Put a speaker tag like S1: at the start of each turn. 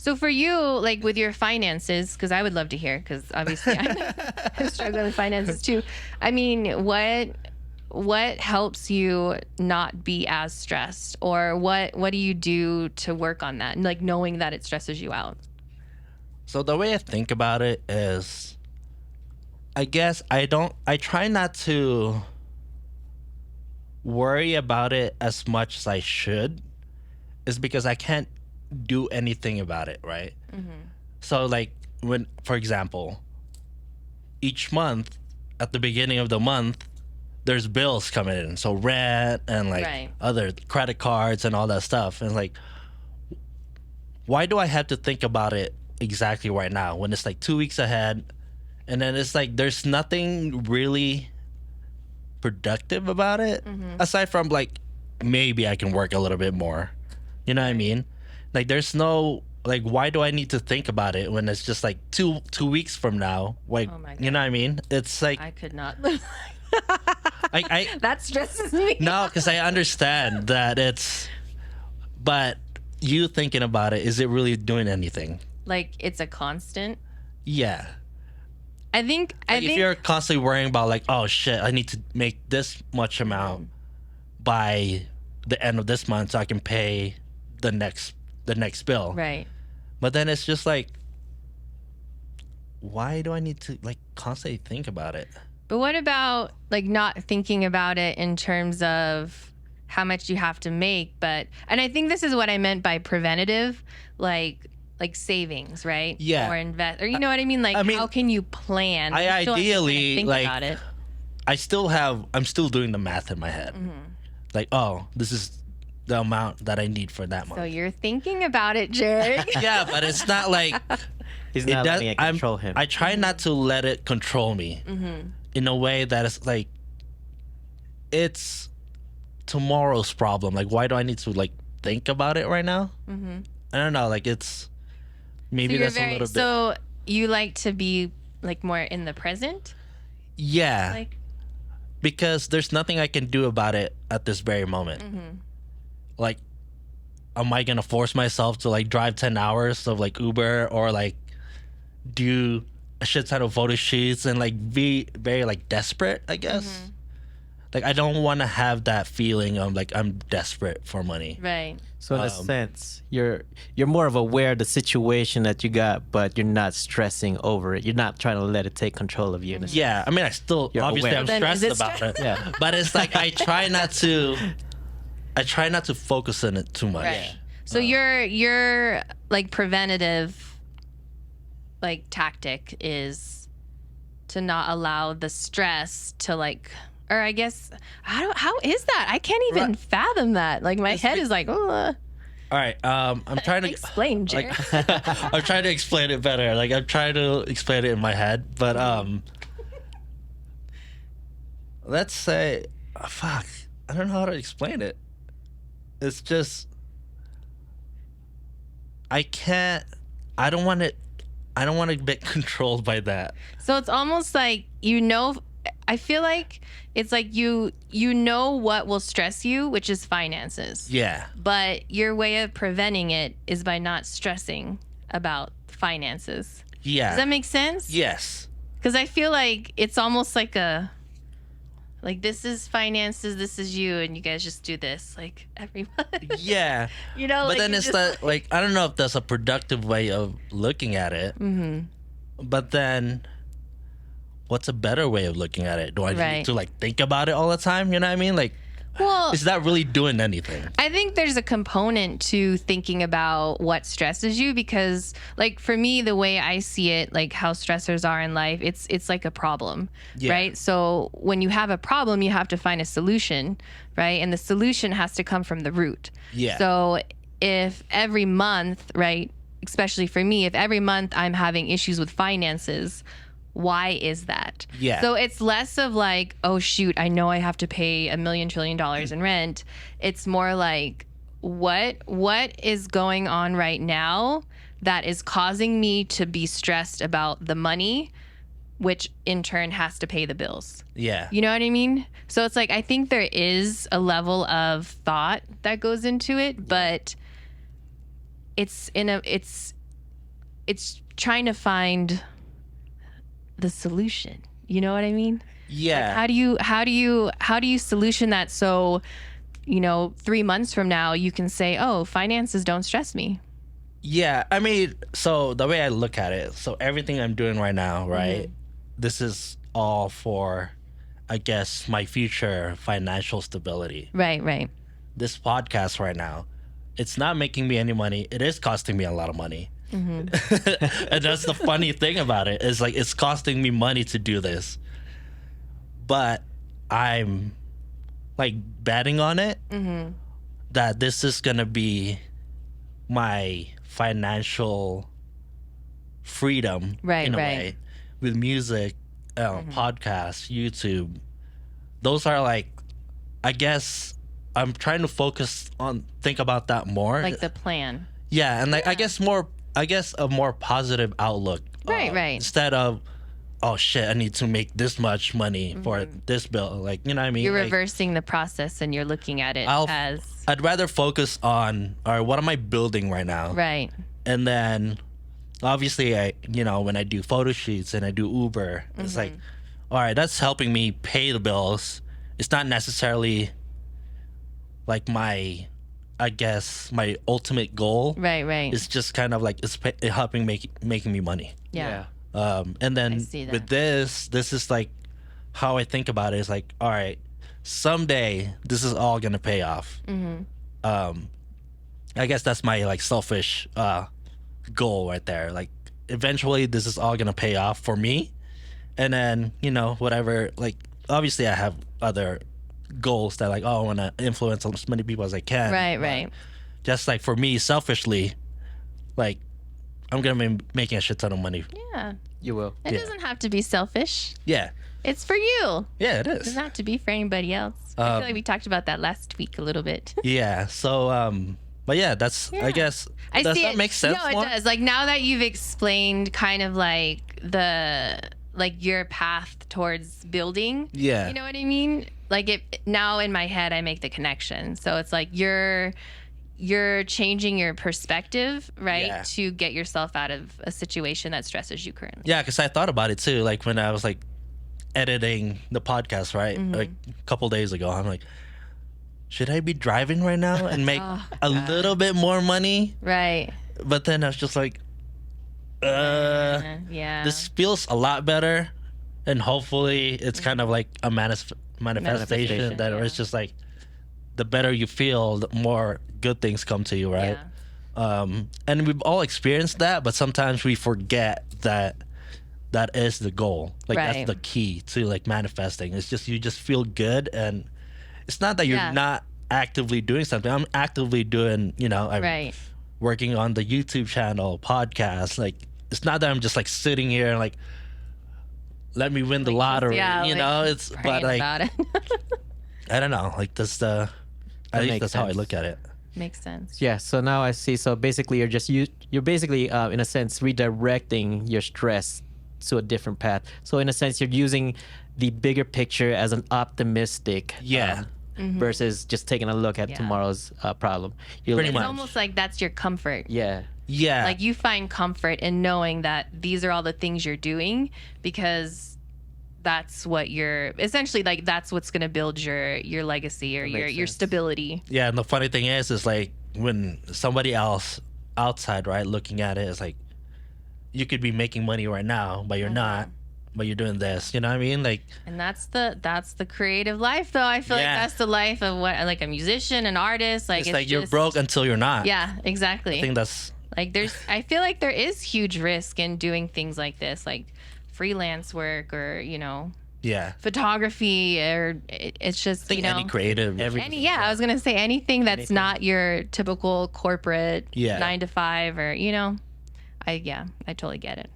S1: So for you, like with your finances, because I would love to hear, because obviously I'm struggling with finances too. I mean, what helps you not be as stressed, or what do you do to work on that, and like knowing that it stresses you out?
S2: So the way I think about it is, I guess I try not to worry about it as much as I should, is because I can't do anything about it, right? So like when, for example, each month at the beginning of the month, there's bills coming in. So rent and like
S1: Right.
S2: other credit cards and all that stuff. And like, why do I have to think about it exactly right now when it's like 2 weeks ahead? And then it's like there's nothing really productive about it, aside from like maybe I can work a little bit more. You know what I mean? Like there's no, like, why do I need to think about it when it's just like two weeks from now? Like,
S1: Oh my
S2: you know what I mean? It's like
S1: I could not live.
S2: I
S1: That stresses me.
S2: no, because I understand that it's, but you thinking about it, is it really doing anything?
S1: Like it's a constant.
S2: Yeah.
S1: I think
S2: If you're constantly worrying about like, oh shit, I need to make this much amount by the end of this month so I can pay the next bill.
S1: right.
S2: But then it's just like, why do I need to like constantly think about it?
S1: But what about like not thinking about it in terms of how much you have to make? But, and I think this is what I meant by preventative, like savings, right?
S2: Yeah.
S1: Or invest, or you know what I mean? Like,
S2: I mean,
S1: how can you plan?
S2: I
S1: You still have to kinda
S2: ideally,
S1: think
S2: like,
S1: about it.
S2: I'm still doing the math in my head. Like, oh, this is the amount that I need for that month.
S1: So you're thinking about it, Jared.
S2: Yeah, but it's not like
S3: He's not letting it control him.
S2: I try not to let it control me in a way that is like, it's tomorrow's problem. Like, why do I need to like think about it right now? I don't know. Like, it's maybe that's a little bit.
S1: So you like to be like more in the present?
S2: Yeah,
S1: Like,
S2: because there's nothing I can do about it at this very moment. Like, am I gonna force myself to like drive 10 hours of like Uber, or like do a shit ton of photo shoots and like be very like desperate, I guess? Like, I don't want to have that feeling of like I'm desperate for money.
S1: right.
S3: So in a sense, you're more of aware of the situation that you got, but you're not stressing over it. You're not trying to let it take control of you. in a sense.
S2: Yeah, I mean, I still
S3: You're
S2: obviously
S3: aware.
S2: I'm
S1: Then is
S2: stressed
S1: it
S2: about it.
S3: Yeah.
S2: But it's like I try not to focus on it too much.
S1: Right. So your like preventative like tactic is to not allow the stress to like, or I guess how is that? I can't even
S2: Right.
S1: fathom that. Like my head is like, oh,
S2: All right, I'm trying to
S1: explain, Jared.
S2: I'm trying to explain it better. Like, I'm trying to explain it in my head, but let's say, fuck, I don't know how to explain it. It's just, I don't want to be controlled by that.
S1: So it's almost like, I feel like it's like you know what will stress you, which is finances.
S2: Yeah.
S1: But your way of preventing it is by not stressing about finances.
S2: Yeah.
S1: Does that make sense?
S2: Yes.
S1: Because I feel like it's almost like this is finances, this is you, and you guys just do this like every month.
S2: Yeah.
S1: You know,
S2: But
S1: like
S2: then
S1: you
S2: it's
S1: just,
S2: that, like, I don't know if that's a productive way of looking at it. But then, what's a better way of looking at it? Do I
S1: Right.
S2: need to like think about it all the time? You know what I mean? Like,
S1: well,
S2: is that really doing anything?
S1: I think there's a component to thinking about what stresses you, because like for me, the way I see it, like how stressors are in life, it's like a problem,
S2: Yeah.
S1: right? So when you have a problem, you have to find a solution, right? And the solution has to come from the root.
S2: Yeah.
S1: So if every month, right, especially for me, if every month I'm having issues with finances, why is that?
S2: Yeah.
S1: So it's less of like, oh shoot, I know I have to pay $1 million trillion in rent. It's more like, what is going on right now that is causing me to be stressed about the money, which in turn has to pay the bills.
S2: Yeah.
S1: You know what I mean? So it's like, I think there is a level of thought that goes into it, but it's it's trying to find the solution. You know what I mean?
S2: Yeah.
S1: How do you solution that so, 3 months from now you can say, oh, finances don't stress me.
S2: Yeah, I mean, so the way I look at it, so everything I'm doing right now, right? This is all for, I guess, my future financial stability.
S1: Right.
S2: This podcast right now, it's not making me any money. It is costing me a lot of money. And that's the funny thing about it, is like it's costing me money to do this. But I'm like betting on it that this is gonna be my financial freedom in a way, with music, podcasts, YouTube. Those are like, I guess I'm trying to think about that more.
S1: Like the plan.
S2: Yeah, and like I guess a more positive outlook.
S1: Right.
S2: Instead of, oh shit, I need to make this much money for this bill. Like, you know what I mean?
S1: You're
S2: Like,
S1: reversing the process and you're looking at it as
S2: I'd rather focus on, all right, what am I building right now?
S1: right.
S2: And then obviously when I do photo shoots and I do Uber, it's like, all right, that's helping me pay the bills. It's not necessarily like my ultimate goal.
S1: Right.
S2: It's just kind of like it's helping making me money.
S1: Yeah.
S2: And then
S1: see that.
S2: with this is like how I think about it is like, all right, someday this is all gonna pay off. I guess that's my like selfish goal right there. Like eventually this is all gonna pay off for me, and then whatever. Like obviously I have other goals that like, oh, I want to influence as many people as I can.
S1: Right.
S2: Just like for me selfishly, like I'm gonna be making a shit ton of money.
S1: Yeah.
S3: You will.
S1: It doesn't have to be selfish.
S2: Yeah.
S1: It's for you.
S2: Yeah, it
S1: It
S2: is.
S1: doesn't have to be for anybody else. I feel like we talked about that last week a little bit.
S2: Yeah. So, but yeah, that's, I guess,
S1: I
S2: does
S1: see
S2: that
S1: it.
S2: make sense?
S1: No, it
S2: more?
S1: does. Like now that you've explained kind of like your path towards building.
S2: Yeah.
S1: You know what I mean? Like now in my head I make the connection. So it's like you're changing your perspective, right?
S2: Yeah.
S1: To get yourself out of a situation that stresses you currently.
S2: Yeah, because I thought about it too. Like when I was like editing the podcast, right? Like a couple days ago, I'm like, should I be driving right now and make a little bit more money?
S1: Right.
S2: But then I was just like,
S1: Yeah.
S2: this feels a lot better, and hopefully it's kind of like a manifestation that it's just like the better you feel, the more good things come to you, right?
S1: Yeah.
S2: And we've all experienced that, but sometimes we forget that is the goal. Like
S1: Right.
S2: that's the key to like manifesting. It's just you just feel good, and it's not that you're not actively doing something. I'm actively doing, I'm
S1: Right.
S2: working on the YouTube channel, podcast. Like it's not that I'm just like sitting here and like, let me win the lottery. It's but
S1: Praying
S2: like
S1: about it.
S2: I don't know. Like that's at least
S3: makes
S2: that's how I
S3: sense.
S2: look at it.
S1: Makes sense.
S3: Yeah, so now I see. So basically, you're basically in a sense redirecting your stress to a different path. So in a sense, you're using the bigger picture as an optimistic
S2: Yeah.
S3: versus just taking a look at
S1: Yeah.
S3: tomorrow's problem. You're
S2: Pretty
S1: It's
S2: much.
S1: almost like that's your comfort.
S3: Yeah,
S2: Yeah.
S1: Like you find comfort in knowing that these are all the things you're doing because that's what you're essentially like that's what's going to build your legacy or your
S3: makes sense.
S1: stability.
S2: Yeah, and the funny thing is like when somebody else outside, right, looking at it, it's like you could be making money right now, but you're not. But you're doing this. You know what I mean? Like,
S1: And that's the creative life though. I feel like
S2: Yeah.
S1: that's the life of what like a musician, an artist, like
S2: it's like you're
S1: just-
S2: broke until you're not.
S1: Yeah, exactly.
S2: I think that's
S1: Like I feel like there is huge risk in doing things like this, like freelance work or,
S2: yeah.
S1: photography or it's just,
S2: I think any creative.
S1: I was gonna say anything that's not your typical corporate
S2: Yeah.
S1: 9 to 5 or I totally get it.